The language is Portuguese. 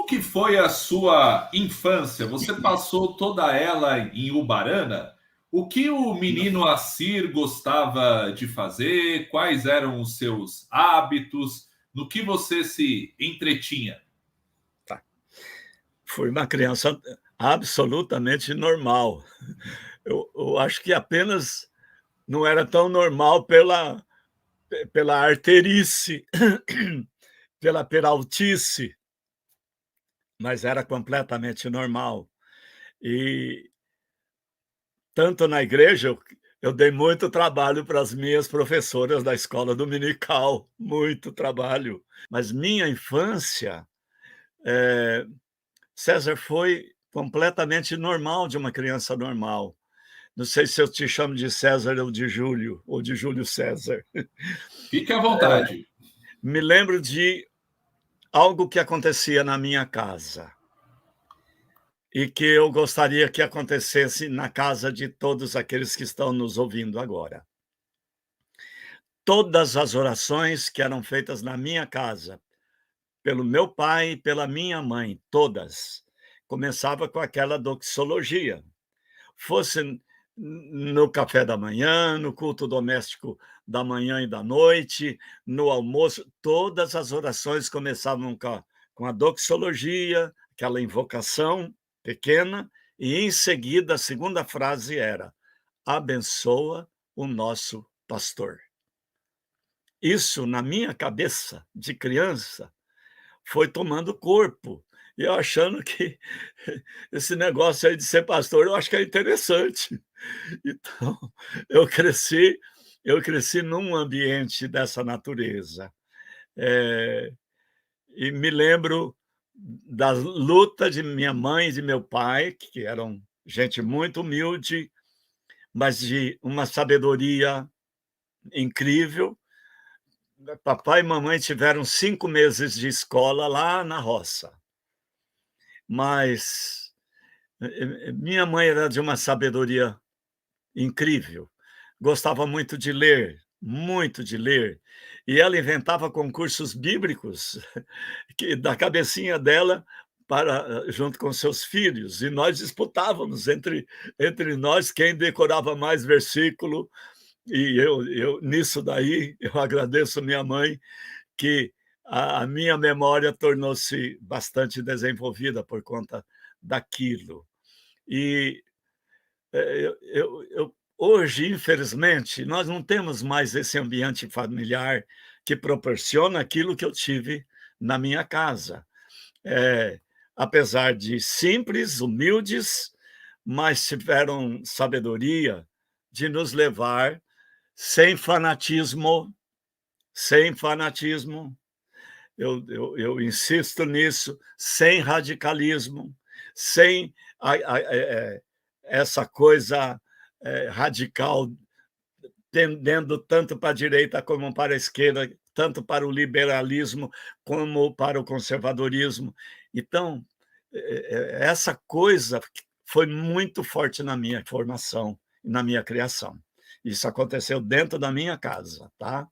Como que foi a sua infância? Você passou toda ela em Ubarana? O que o menino Assir gostava de fazer? Quais eram os seus hábitos? No que você se entretinha? Tá. Fui uma criança absolutamente normal. Eu acho que apenas não era tão normal pela arterice, pela peraltice, mas era completamente normal. E tanto na igreja, eu dei muito trabalho para as minhas professoras da escola dominical, muito trabalho. Mas minha infância, eh, César, foi completamente normal, de uma criança normal. Não sei se eu te chamo de César ou de Júlio César. Fique à vontade. Me lembro de algo que acontecia na minha casa e que eu gostaria que acontecesse na casa de todos aqueles que estão nos ouvindo agora. Todas as orações que eram feitas na minha casa, pelo meu pai e pela minha mãe, todas, começava com aquela doxologia. Fosse no café da manhã, no culto doméstico da manhã e da noite, no almoço, todas as orações começavam com a doxologia, aquela invocação pequena, e em seguida a segunda frase era: abençoa o nosso pastor. Isso, na minha cabeça de criança, foi tomando corpo. E eu achando que esse negócio aí de ser pastor, eu acho que é interessante. Então, eu cresci eu cresci num ambiente dessa natureza. Eh, e me lembro da luta de minha mãe e de meu pai, que eram gente muito humilde, mas de uma sabedoria incrível. Papai e mamãe tiveram 5 meses de escola lá na roça, mas minha mãe era de uma sabedoria incrível, gostava muito de ler, e ela inventava concursos bíblicos que da cabecinha dela para junto com seus filhos, e nós disputávamos entre nós quem decorava mais versículo, e eu nisso daí, eu agradeço minha mãe que a minha memória tornou-se bastante desenvolvida por conta daquilo. E eu hoje, infelizmente, nós não temos mais esse ambiente familiar que proporciona aquilo que eu tive na minha casa. Eh, Apesar de simples, humildes, mas tiveram sabedoria de nos levar sem fanatismo, sem fanatismo, eu insisto nisso, sem radicalismo, sem essa coisa radical, tendendo tanto para a direita como para a esquerda, tanto para o liberalismo como para o conservadorismo. Então, essa coisa foi muito forte na minha formação e na minha criação. Isso aconteceu dentro da minha casa, tá?